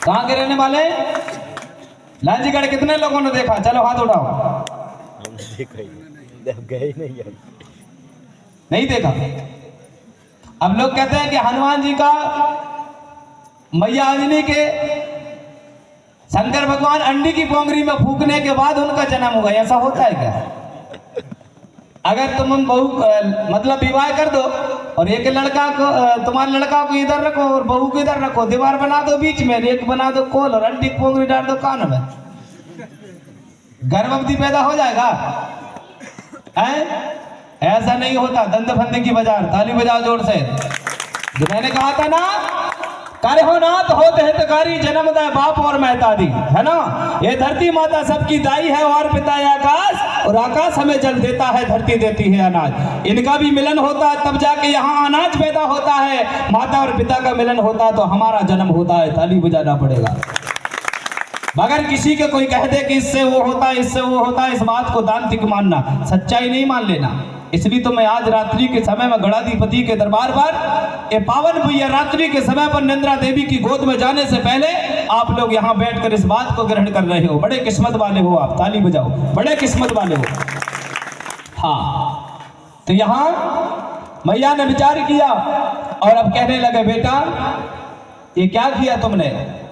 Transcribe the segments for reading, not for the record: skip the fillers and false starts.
कहाँ के रहने वाले? लांजीगढ़। कितने लोगों ने देखा? चलो हाथ उठाओ। हमने देखा ही गए नहीं देखा। अब लोग कहते हैं कि हनुमान जी का मैया अंजनी के शंकर भगवान अंडी की पोंगरी में फूकने के बाद उनका जन्म हुआ। ऐसा होता है क्या? अगर तुम बहू मतलब विवाह कर दो और एक लड़का को तुम्हारे लड़का को इधर रखो और बहू को इधर रखो, दीवार बना दो बीच में, एक बना दो कोल और अंडी की पोंगरी डाल दो कान में, गर्भवती पैदा हो जाएगा? हैं? ऐसा नहीं होता। दंड फंदे की बाजार, ताली बजाओ जोर से। जो मैंने कहा था ना, करे हो नाथ होते हितकारी, जन्मदाय बाप और महतारी, है ना। ये धरती माता सबकी दाई है और पिता है आकाश, और आकाश हमें जल देता है, धरती देती है अनाज। इनका भी मिलन होता है तब जाके यहाँ अनाज पैदा होता है। माता और पिता का मिलन होता है तो हमारा जन्म होता है। ताली बजाना पड़ेगा। मगर किसी के कोई कह दे कि इससे वो होता है, इससे वो होता है, इस बात को दांतिक मानना, सच्चाई नहीं मान लेना। इसलिए तो मैं आज रात्रि के समय में गणाधिपति के दरबार पर, ये पावन भैया रात्रि के समय पर नंद्रा देवी की गोद में जाने से पहले आप लोग यहाँ बैठकर इस बात को ग्रहण कर रहे हो। बड़े किस्मत वाले हो आप। ताली बजाओ। बड़े किस्मत वाले हो। हाँ, तो यहाँ मैया ने विचार किया और अब कहने लगे, बेटा ये क्या किया तुमने?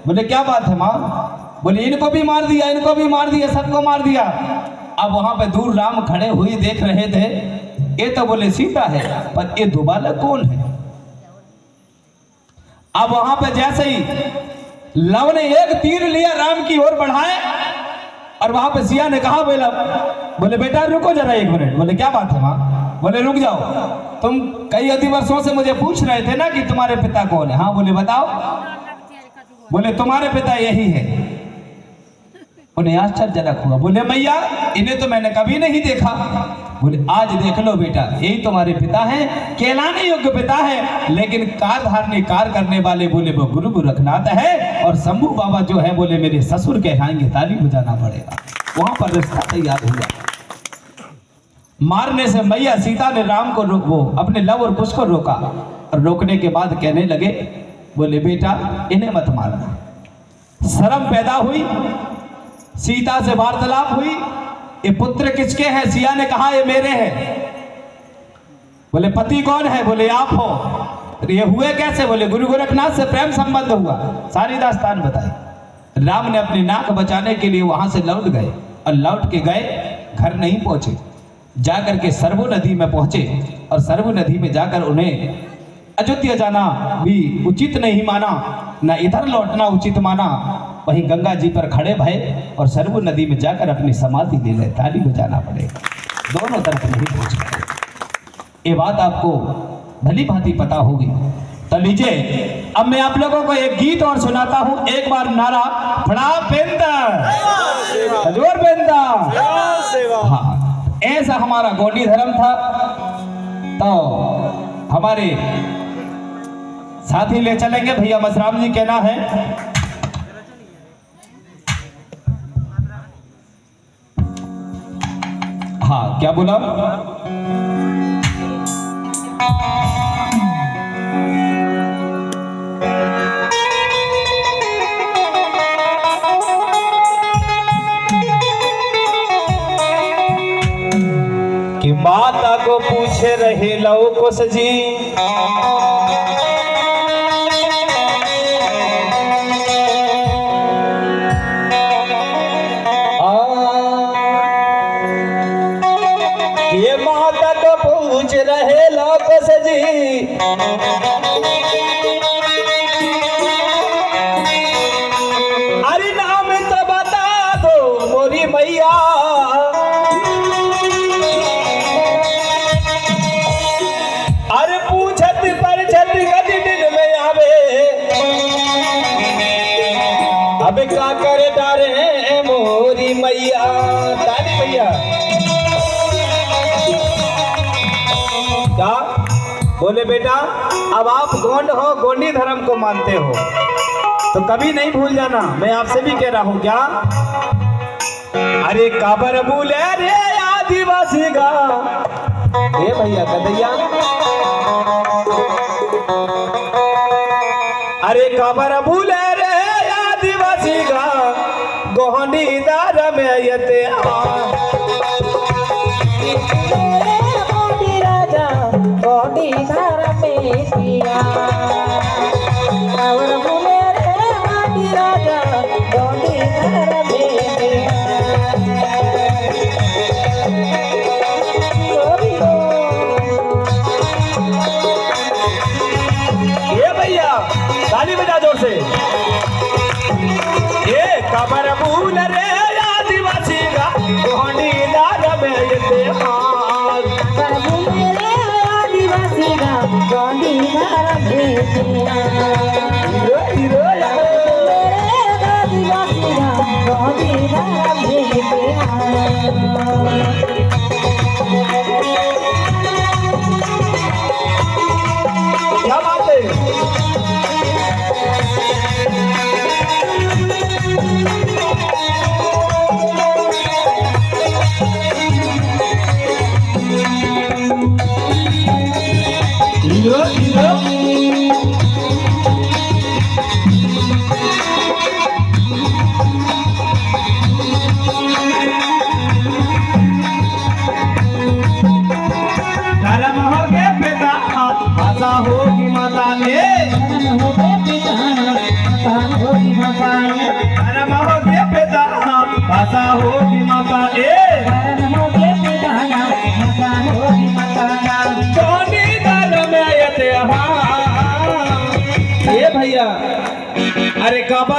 बोले क्या बात है माँ? बोले इनको भी मार दिया, इनको भी मार दिया, सबको मार दिया। अब वहां पे दूर राम खड़े हुए देख रहे थे। ये तो बोले सीता है, पर ये दुबाला कौन है? अब वहां पे जैसे ही लव ने एक तीर लिया राम की ओर बढ़ाए और वहां पे सिया ने कहा, बोले बेटा रुको जरा एक मिनट। बोले क्या बात है माँ? बोले रुक जाओ, तुम कई अधिवर्षों से मुझे पूछ रहे थे ना कि तुम्हारे पिता कौन है। हाँ बोले बताओ। बोले तुम्हारे पिता यही है। उन्हें आश्चर्यजनक हुआ। बोले मैया इन्हें तो मैंने कभी नहीं देखा। बोले आज देख लो बेटा, यही तुम्हारे पिता हैं, कहलाने योग्य पिता है, लेकिन कार धारने कार करने वाले बोले वो गुरु गोरखनाथ है, और शंभू बाबा जो है बोले मेरे ससुर कहलाएंगे। ताली बजाना पड़ेगा। वहां पर रिश्ता तैयार हुआ। मारने से मैया सीता ने राम को वो अपने लव और कुश को रोका, और रोकने के बाद कहने लगे, बोले बेटा इन्हें मत मारना। शर्म पैदा हुई, सीता से वार्तालाप हुई। ये पुत्र किसके हैं? सिया ने कहा ये मेरे हैं। बोले पति कौन है? बोले आप हो। तो ये हुए कैसे? बोले गुरु गोरखनाथ से प्रेम संबंध हुआ। सारी दास्तान बताई। राम ने अपनी नाक बचाने के लिए वहां से लौट गए, और लौट के गए, घर नहीं पहुंचे, जाकर के सरबू नदी में पहुंचे, और सरबू नदी में जाकर उन्हें अयोध्या जाना भी उचित नहीं माना, न इधर लौटना उचित माना। वहीं गंगा जी पर खड़े भये और सरबू नदी में जाकर अपनी समाधि ले ले। ताली बजाना पड़ेगा। दोनों तरफ नहीं पहुंच गए। ये बात आपको भली भांति पता होगी। तो लीजिए अब मैं आप लोगों को एक गीत और सुनाता हूं। एक बार नारा बड़ा पेंदा, जोर पेंदा। हाँ, ऐसा हमारा गोंडी धर्म था। तो हमारे साथी ले चलेंगे। भैया मसराम जी कहना है। हाँ क्या बोला? कि माता को पूछे रहे लव कुश जी, ये माता को पूछ रहे लव कुश जी, अरे नाम तो बता दो मोरी मैया। अरे पूछत पर छत गति दिन में आवे, अब क्या करे डारे मोरी मैया। ताली भैया। क्या बोले बेटा? अब आप गोंड हो, गोंडी धर्म को मानते हो, तो कभी नहीं भूल जाना, मैं आपसे भी कह रहा हूं। क्या? अरे काबर बोले रे आदिवासी गा, ए भैया कदैया। अरे काबर बोले रे यते कोटी राजा कोटी घर में पिया और बोले रे कोटी राजा कोटी घर में पिया ये भैया ताली बजा जोर से। ये कबर भूल रे आदिवासी का गोंडी दार में यते पर बोले रे आदिवासी का कोटी घर में पिया हीरो हीरो बोले रे आदिवासी का कोटी घर में पिया क्या बात है। हीरो हीरो धर्म हो गए पिता भाषा होगी माता ने धर्म हो गए पिता भाषा होगी माता कोनी दल में यते ये भैया अरे कबर